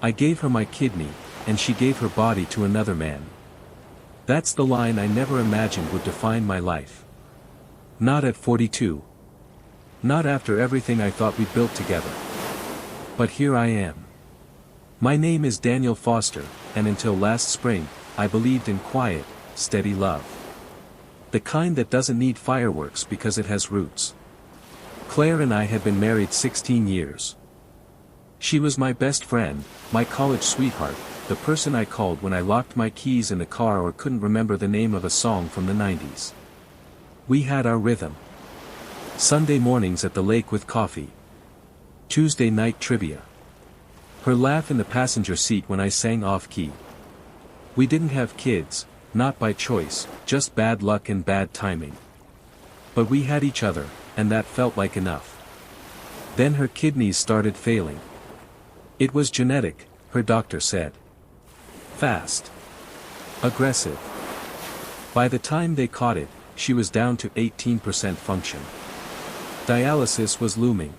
I gave her my kidney, and she gave her body to another man. That's the line I never imagined would define my life. Not at 42. Not after everything I thought we built together. But here I am. My name is Daniel Foster, and until last spring, I believed in quiet, steady love. The kind that doesn't need fireworks because it has roots. Claire and I had been married 16 years. She was my best friend, my college sweetheart, the person I called when I locked my keys in the car or couldn't remember the name of a song from the 90s. We had our rhythm. Sunday mornings at the lake with coffee. Tuesday night trivia. Her laugh in the passenger seat when I sang off-key. We didn't have kids, not by choice, just bad luck and bad timing. But we had each other, and that felt like enough. Then her kidneys started failing. It was genetic, her doctor said. Fast. Aggressive. By the time they caught it, she was down to 18% function. Dialysis was looming.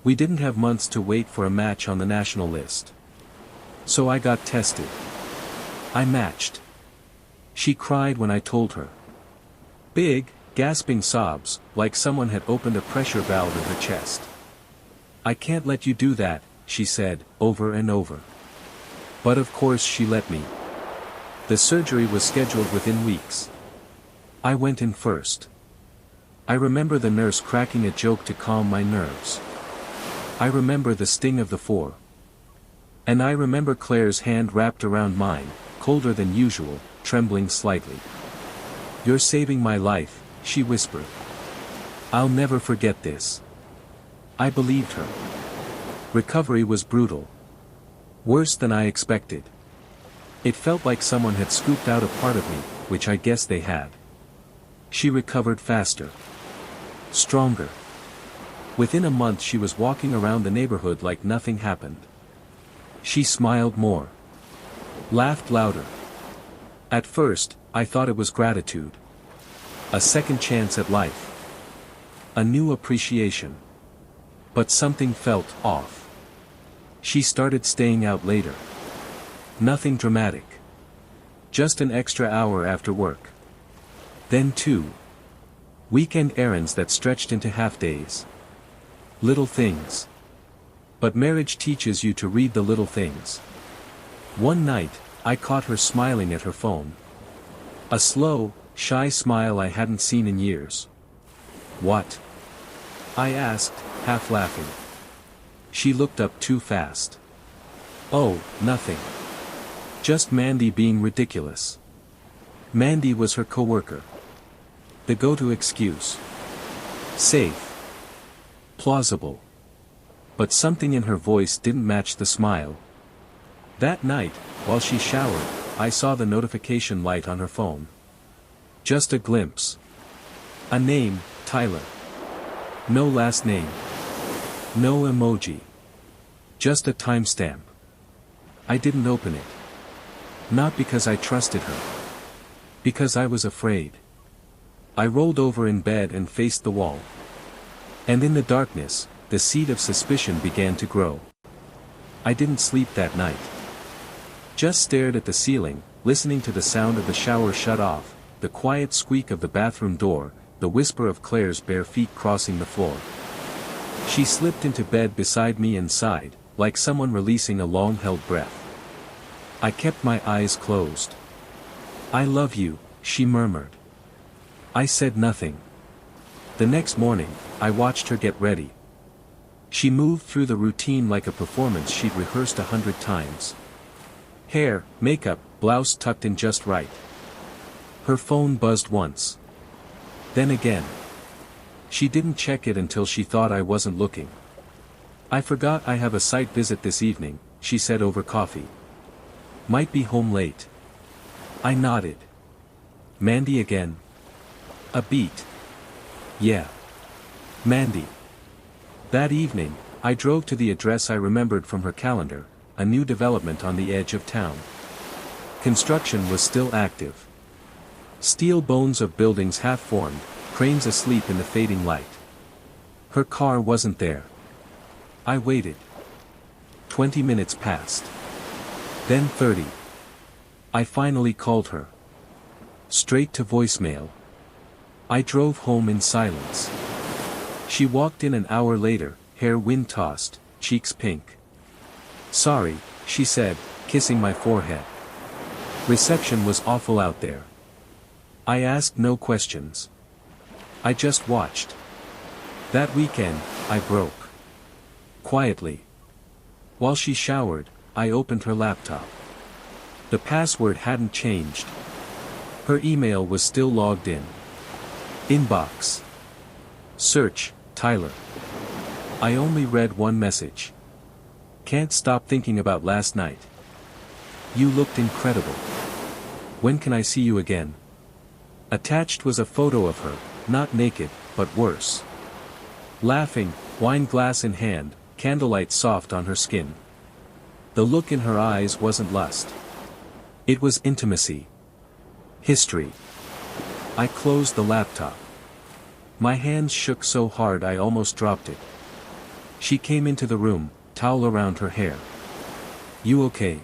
We didn't have months to wait for a match on the national list. So I got tested. I matched. She cried when I told her. Big, gasping sobs, like someone had opened a pressure valve in her chest. I can't let you do that, she said, over and over. But of course she let me. The surgery was scheduled within weeks. I went in first. I remember the nurse cracking a joke to calm my nerves. I remember the sting of the 4. And I remember Claire's hand wrapped around mine, colder than usual, trembling slightly. You're saving my life, she whispered. I'll never forget this. I believed her. Recovery was brutal. Worse than I expected. It felt like someone had scooped out a part of me, which I guess they had. She recovered faster. Stronger. Within a month she was walking around the neighborhood like nothing happened. She smiled more. Laughed louder. At first, I thought it was gratitude. A second chance at life. A new appreciation. But something felt off. She started staying out later. Nothing dramatic. Just an extra hour after work. Then 2 weekend errands that stretched into half-days. Little things. But marriage teaches you to read the little things. One night, I caught her smiling at her phone. A slow, shy smile I hadn't seen in years. What? I asked, half laughing. She looked up too fast. Oh, nothing. Just Mandy being ridiculous. Mandy was her coworker. The go-to excuse. Safe. Plausible. But something in her voice didn't match the smile. That night, while she showered, I saw the notification light on her phone. Just a glimpse. A name, Tyler. No last name. No emoji. Just a timestamp. I didn't open it. Not because I trusted her. Because I was afraid. I rolled over in bed and faced the wall. And in the darkness, the seed of suspicion began to grow. I didn't sleep that night. Just stared at the ceiling, listening to the sound of the shower shut off, the quiet squeak of the bathroom door, the whisper of Claire's bare feet crossing the floor. She slipped into bed beside me and sighed, like someone releasing a long-held breath. I kept my eyes closed. I love you, she murmured. I said nothing. The next morning, I watched her get ready. She moved through the routine like a performance she'd rehearsed 100 times. Hair, makeup, blouse tucked in just right. Her phone buzzed once. Then again. She didn't check it until she thought I wasn't looking. I forgot I have a site visit this evening, she said over coffee. Might be home late. I nodded. Mandy again. A beat. Yeah. Mandy. That evening, I drove to the address I remembered from her calendar, a new development on the edge of town. Construction was still active. Steel bones of buildings half-formed, cranes asleep in the fading light. Her car wasn't there. I waited. 20 minutes passed. Then 30. I finally called her. Straight to voicemail. I drove home in silence. She walked in an hour later, hair wind-tossed, cheeks pink. "Sorry," she said, kissing my forehead. "Reception was awful out there." I asked no questions. I just watched. That weekend, I broke. Quietly. While she showered, I opened her laptop. The password hadn't changed. Her email was still logged in. Inbox. Search, Tyler. I only read one message. "Can't stop thinking about last night. You looked incredible. When can I see you again?" Attached was a photo of her, not naked, but worse. Laughing, wine glass in hand, candlelight soft on her skin. The look in her eyes wasn't lust. It was intimacy. History. I closed the laptop. My hands shook so hard I almost dropped it. She came into the room, towel around her hair. "You okay?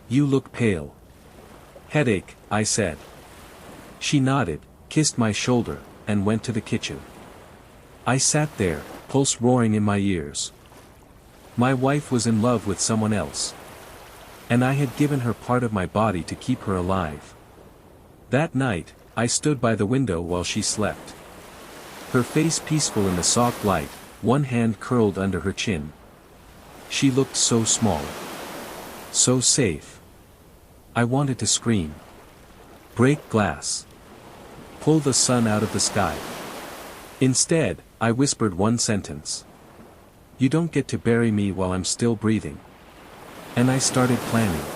You look pale." "Headache," I said. She nodded, kissed my shoulder, and went to the kitchen. I sat there, pulse roaring in my ears. My wife was in love with someone else. And I had given her part of my body to keep her alive. That night, I stood by the window while she slept. Her face peaceful in the soft light, one hand curled under her chin. She looked so small. So safe. I wanted to scream. Break glass. Pull the sun out of the sky. Instead, I whispered one sentence. "You don't get to bury me while I'm still breathing." And I started planning.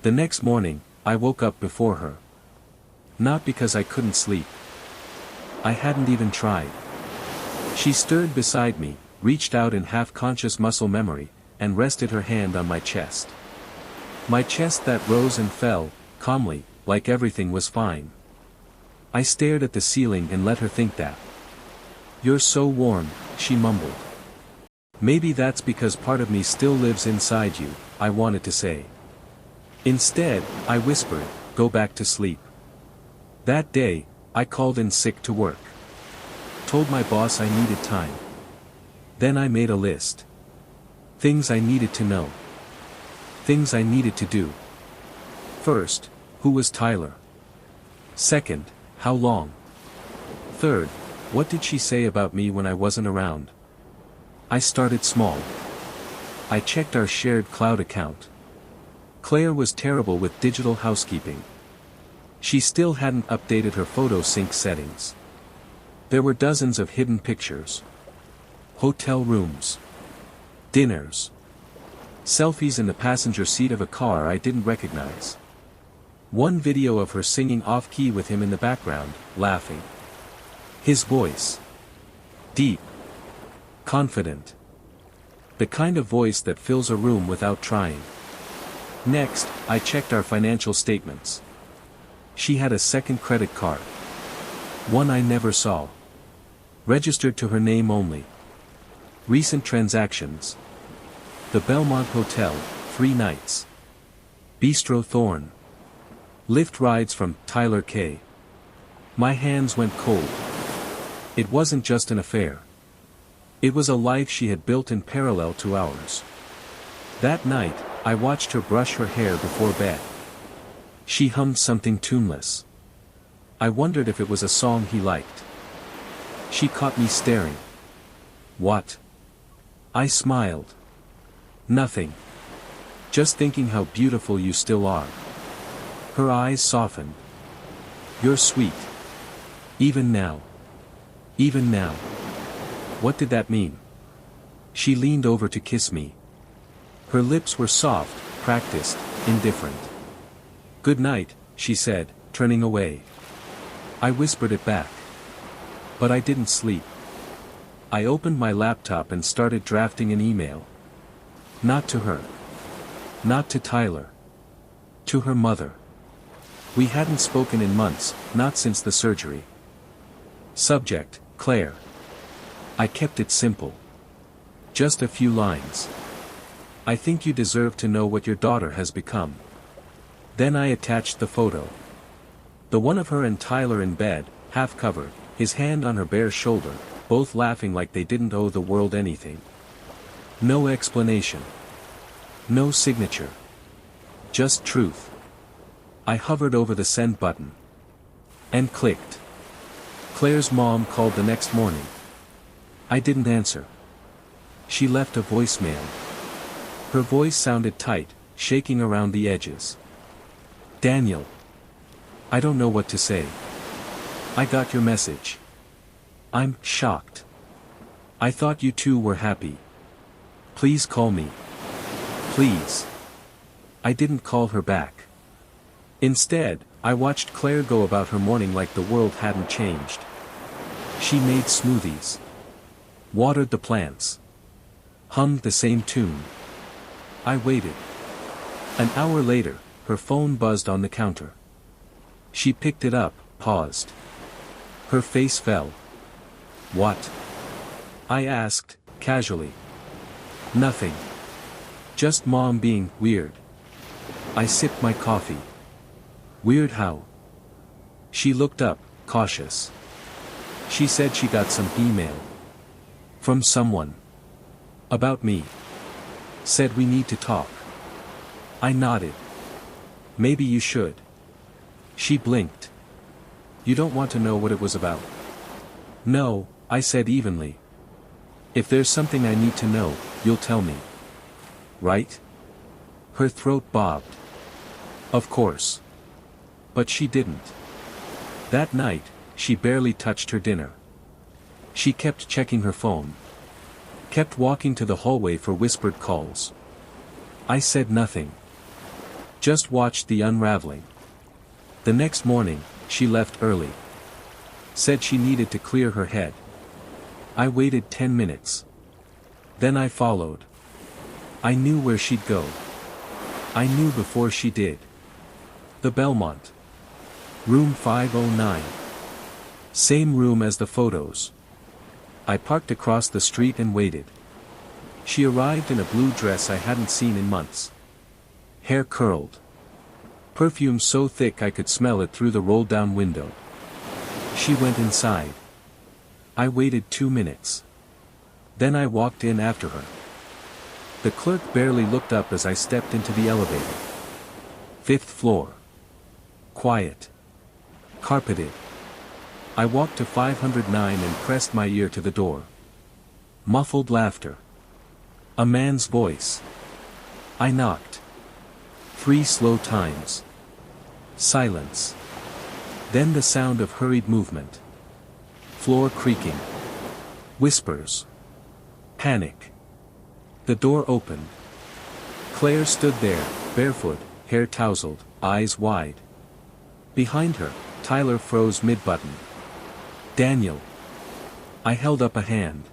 The next morning, I woke up before her. Not because I couldn't sleep. I hadn't even tried. She stood beside me, reached out in half-conscious muscle memory, and rested her hand on my chest. My chest that rose and fell, calmly, like everything was fine. I stared at the ceiling and let her think that. "You're so warm," she mumbled. "Maybe that's because part of me still lives inside you," I wanted to say. Instead, I whispered, "Go back to sleep." That day, I called in sick to work. Told my boss I needed time. Then I made a list. Things I needed to know. Things I needed to do. First, who was Tyler? Second, how long? Third, what did she say about me when I wasn't around? I started small. I checked our shared cloud account. Claire was terrible with digital housekeeping. She still hadn't updated her photo sync settings. There were dozens of hidden pictures. Hotel rooms. Dinners. Selfies in the passenger seat of a car I didn't recognize. One video of her singing off-key with him in the background, laughing. His voice. Deep. Confident. The kind of voice that fills a room without trying. Next, I checked our financial statements. She had a second credit card. One I never saw. Registered to her name only. Recent transactions. The Belmont Hotel, 3 nights. Bistro Thorn. Lyft rides from Tyler K. My hands went cold. It wasn't just an affair. It was a life she had built in parallel to ours. That night, I watched her brush her hair before bed. She hummed something tuneless. I wondered if it was a song he liked. She caught me staring. "What?" I smiled. "Nothing. Just thinking how beautiful you still are." Her eyes softened. "You're sweet. Even now. Even now." What did that mean? She leaned over to kiss me. Her lips were soft, practiced, indifferent. "Good night," she said, turning away. I whispered it back. But I didn't sleep. I opened my laptop and started drafting an email. Not to her. Not to Tyler. To her mother. We hadn't spoken in months, not since the surgery. Subject, Claire. I kept it simple. Just a few lines. I think you deserve to know what your daughter has become. Then I attached the photo. The one of her and Tyler in bed, half covered, his hand on her bare shoulder, both laughing like they didn't owe the world anything. No explanation. No signature. Just truth. I hovered over the send button. And clicked. Claire's mom called the next morning. I didn't answer. She left a voicemail. Her voice sounded tight, shaking around the edges. Daniel. I don't know what to say. I got your message. I'm shocked. I thought you two were happy. Please call me. Please. I didn't call her back. Instead, I watched Claire go about her morning like the world hadn't changed. She made smoothies. Watered the plants. Hummed the same tune. I waited. An hour later, her phone buzzed on the counter. She picked it up, paused. Her face fell. What? I asked, casually. Nothing. Just Mom being weird. I sipped my coffee. Weird how? She looked up, cautious. She said she got some email. From someone. About me. Said we need to talk. I nodded. Maybe you should. She blinked. You don't want to know what it was about? No, I said evenly. If there's something I need to know, you'll tell me. Right? Her throat bobbed. Of course. But she didn't. That night, she barely touched her dinner. She kept checking her phone. Kept walking to the hallway for whispered calls. I said nothing. Just watched the unraveling. The next morning, she left early. Said she needed to clear her head. I waited 10 minutes. Then I followed. I knew where she'd go. I knew before she did. The Belmont. Room 509. Same room as the photos. I parked across the street and waited. She arrived in a blue dress I hadn't seen in months. Hair curled. Perfume so thick I could smell it through the rolled-down window. She went inside. I waited 2 minutes. Then I walked in after her. The clerk barely looked up as I stepped into the elevator. 5th floor. Quiet. Carpeted. I walked to 509 and pressed my ear to the door. Muffled laughter. A man's voice. I knocked. 3 slow times. Silence. Then the sound of hurried movement. Floor creaking. Whispers. Panic. The door opened. Claire stood there, barefoot, hair tousled, eyes wide. Behind her, Tyler froze mid-button. Daniel. I held up a hand.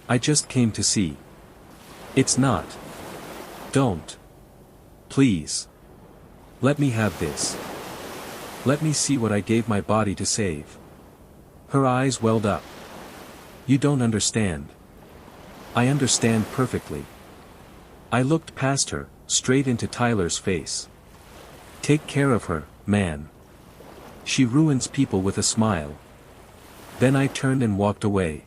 I just came to see. It's not. Don't. Please. Let me have this. Let me see what I gave my body to save. Her eyes welled up. You don't understand. I understand perfectly. I looked past her, straight into Tyler's face. Take care of her, man. She ruins people with a smile. Then I turned and walked away.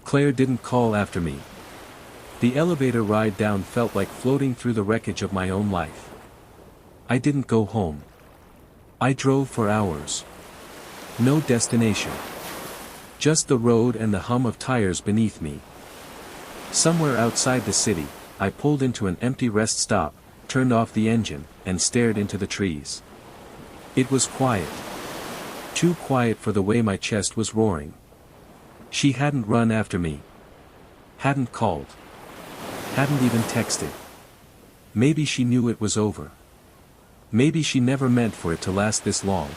Claire didn't call after me. The elevator ride down felt like floating through the wreckage of my own life. I didn't go home. I drove for hours. No destination. Just the road and the hum of tires beneath me. Somewhere outside the city, I pulled into an empty rest stop, turned off the engine, and stared into the trees. It was quiet. Too quiet for the way my chest was roaring. She hadn't run after me. Hadn't called. Hadn't even texted. Maybe she knew it was over. Maybe she never meant for it to last this long.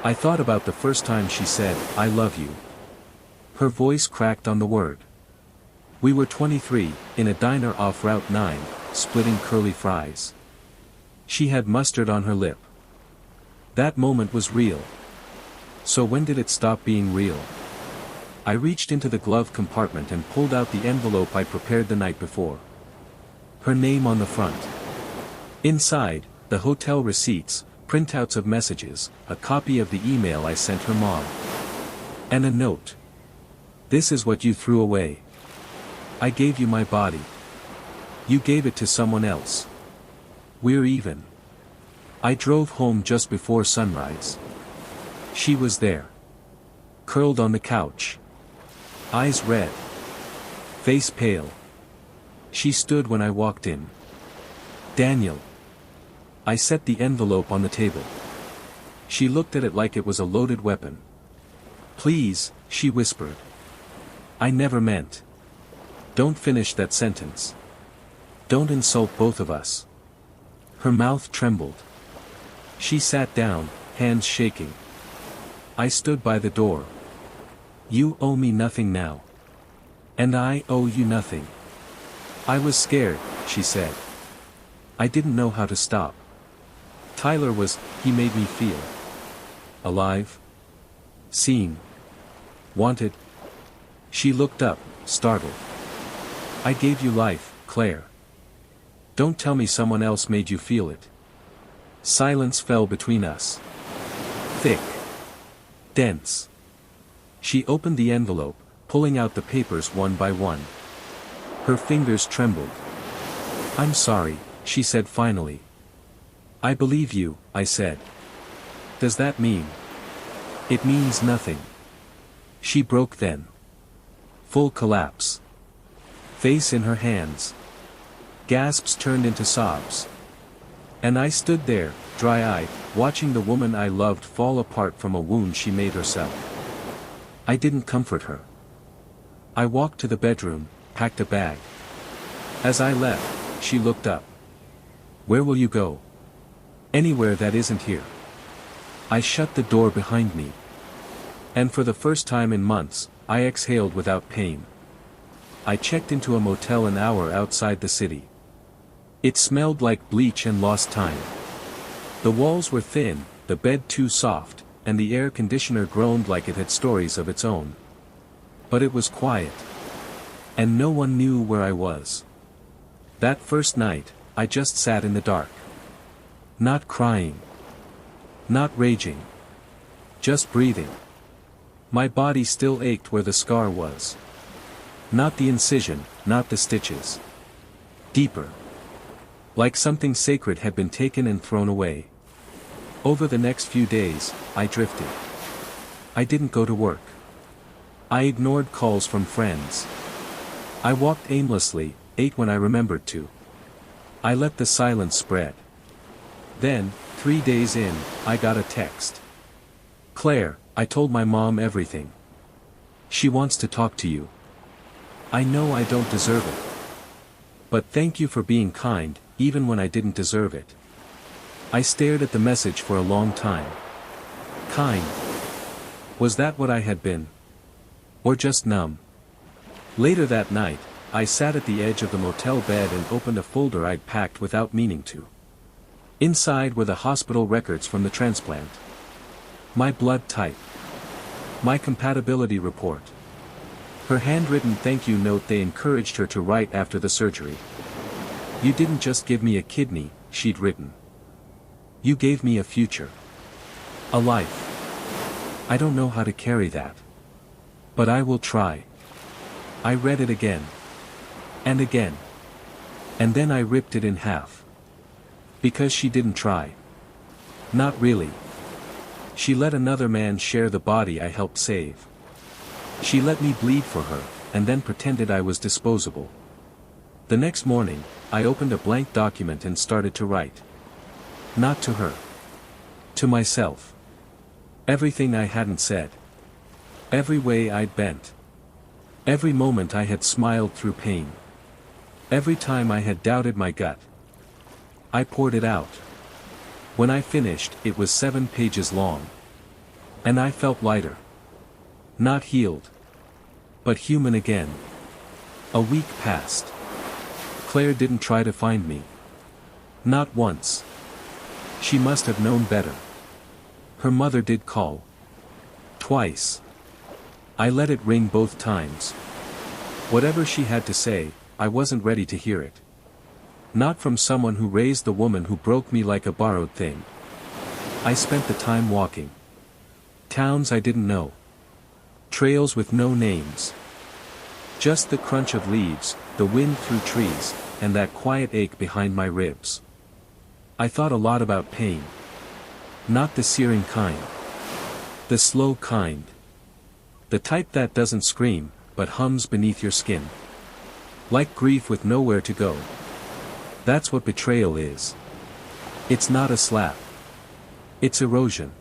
I thought about the first time she said, "I love you." Her voice cracked on the word. We were 23, in a diner off Route 9, splitting curly fries. She had mustard on her lip. That moment was real. So when did it stop being real? I reached into the glove compartment and pulled out the envelope I prepared the night before. Her name on the front. Inside, the hotel receipts, printouts of messages, a copy of the email I sent her mom. And a note. This is what you threw away. I gave you my body. You gave it to someone else. We're even. I drove home just before sunrise. She was there. Curled on the couch. Eyes red. Face pale. She stood when I walked in. Daniel. I set the envelope on the table. She looked at it like it was a loaded weapon. Please, she whispered. I never meant. Don't finish that sentence. Don't insult both of us. Her mouth trembled. She sat down, hands shaking. I stood by the door. You owe me nothing now. And I owe you nothing. I was scared, she said. I didn't know how to stop. Tyler he made me feel. Alive. Seen. Wanted. She looked up, startled. I gave you life, Claire. Don't tell me someone else made you feel it. Silence fell between us. Thick. Dense. She opened the envelope, pulling out the papers one by one. Her fingers trembled. I'm sorry, she said finally. I believe you, I said. Does that mean? It means nothing. She broke then. Full collapse. Face in her hands. Gasps turned into sobs. And I stood there, dry-eyed, watching the woman I loved fall apart from a wound she made herself. I didn't comfort her. I walked to the bedroom, packed a bag. As I left, she looked up. Where will you go? Anywhere that isn't here. I shut the door behind me. And for the first time in months, I exhaled without pain. I checked into a motel an hour outside the city. It smelled like bleach and lost time. The walls were thin, the bed too soft, and the air conditioner groaned like it had stories of its own. But it was quiet. And no one knew where I was. That first night, I just sat in the dark. Not crying. Not raging. Just breathing. My body still ached where the scar was. Not the incision, not the stitches. Deeper. Like something sacred had been taken and thrown away. Over the next few days, I drifted. I didn't go to work. I ignored calls from friends. I walked aimlessly, ate when I remembered to. I let the silence spread. Then, 3 days in, I got a text. Claire, I told my mom everything. She wants to talk to you. I know I don't deserve it. But thank you for being kind, even when I didn't deserve it. I stared at the message for a long time. Kind. Was that what I had been? Or just numb? Later that night, I sat at the edge of the motel bed and opened a folder I'd packed without meaning to. Inside were the hospital records from the transplant. My blood type. My compatibility report. Her handwritten thank you note they encouraged her to write after the surgery. You didn't just give me a kidney, she'd written. You gave me a future. A life. I don't know how to carry that. But I will try. I read it again. And again. And then I ripped it in half. Because she didn't try. Not really. She let another man share the body I helped save. She let me bleed for her, and then pretended I was disposable. The next morning, I opened a blank document and started to write. Not to her. To myself. Everything I hadn't said. Every way I'd bent. Every moment I had smiled through pain. Every time I had doubted my gut. I poured it out. When I finished, it was 7 pages long. And I felt lighter. Not healed. But human again. A week passed. Claire didn't try to find me. Not once. She must have known better. Her mother did call. Twice. I let it ring both times. Whatever she had to say, I wasn't ready to hear it. Not from someone who raised the woman who broke me like a borrowed thing. I spent the time walking. Towns I didn't know. Trails with no names. Just the crunch of leaves, the wind through trees, and that quiet ache behind my ribs. I thought a lot about pain. Not the searing kind. The slow kind. The type that doesn't scream, but hums beneath your skin. Like grief with nowhere to go. That's what betrayal is. It's not a slap. It's erosion.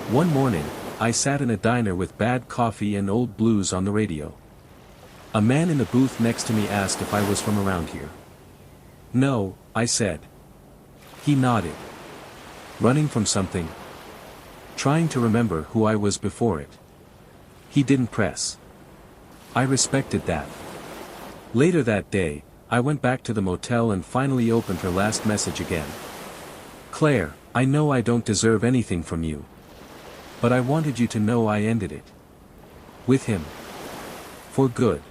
One morning, I sat in a diner with bad coffee and old blues on the radio. A man in the booth next to me asked if I was from around here. No, I said. He nodded. Running from something. Trying to remember who I was before it. He didn't press. I respected that. Later that day, I went back to the motel and finally opened her last message again. Claire, I know I don't deserve anything from you. But I wanted you to know I ended it. With him. For good.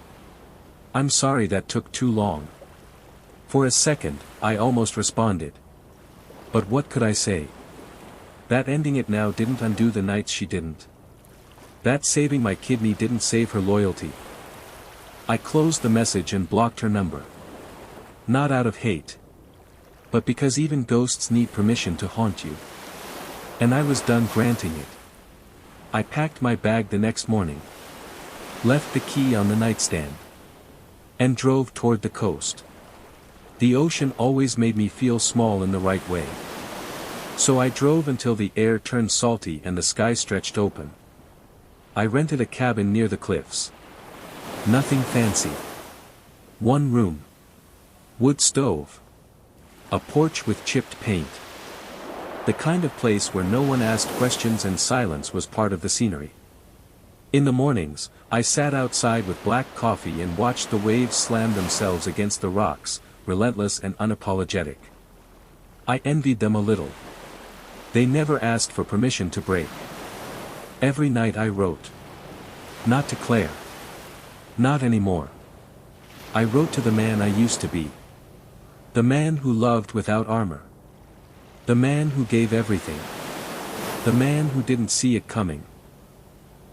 I'm sorry that took too long. For a second, I almost responded. But what could I say? That ending it now didn't undo the nights she didn't. That saving my kidney didn't save her loyalty. I closed the message and blocked her number. Not out of hate. But because even ghosts need permission to haunt you. And I was done granting it. I packed my bag the next morning. Left the key on the nightstand. And drove toward the coast. The ocean always made me feel small in the right way. So I drove until the air turned salty and the sky stretched open. I rented a cabin near the cliffs. Nothing fancy. One room. Wood stove. A porch with chipped paint. The kind of place where no one asked questions and silence was part of the scenery. In the mornings, I sat outside with black coffee and watched the waves slam themselves against the rocks, relentless and unapologetic. I envied them a little. They never asked for permission to break. Every night I wrote. Not to Claire. Not anymore. I wrote to the man I used to be. The man who loved without armor. The man who gave everything. The man who didn't see it coming.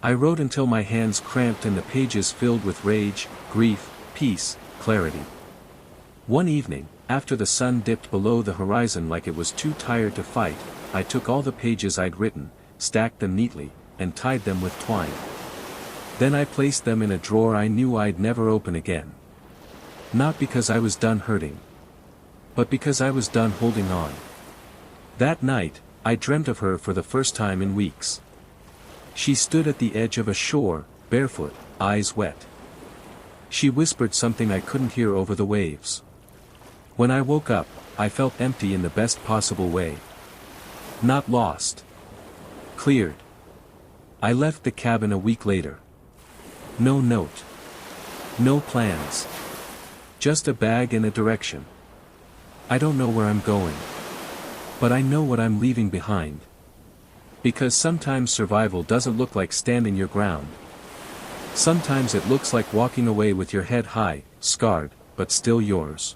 I wrote until my hands cramped and the pages filled with rage, grief, peace, clarity. One evening, after the sun dipped below the horizon like it was too tired to fight, I took all the pages I'd written, stacked them neatly, and tied them with twine. Then I placed them in a drawer I knew I'd never open again. Not because I was done hurting. But because I was done holding on. That night, I dreamt of her for the first time in weeks. She stood at the edge of a shore, barefoot, eyes wet. She whispered something I couldn't hear over the waves. When I woke up, I felt empty in the best possible way. Not lost. Cleared. I left the cabin a week later. No note. No plans. Just a bag and a direction. I don't know where I'm going. But I know what I'm leaving behind. Because sometimes survival doesn't look like standing your ground. Sometimes it looks like walking away with your head high, scarred, but still yours.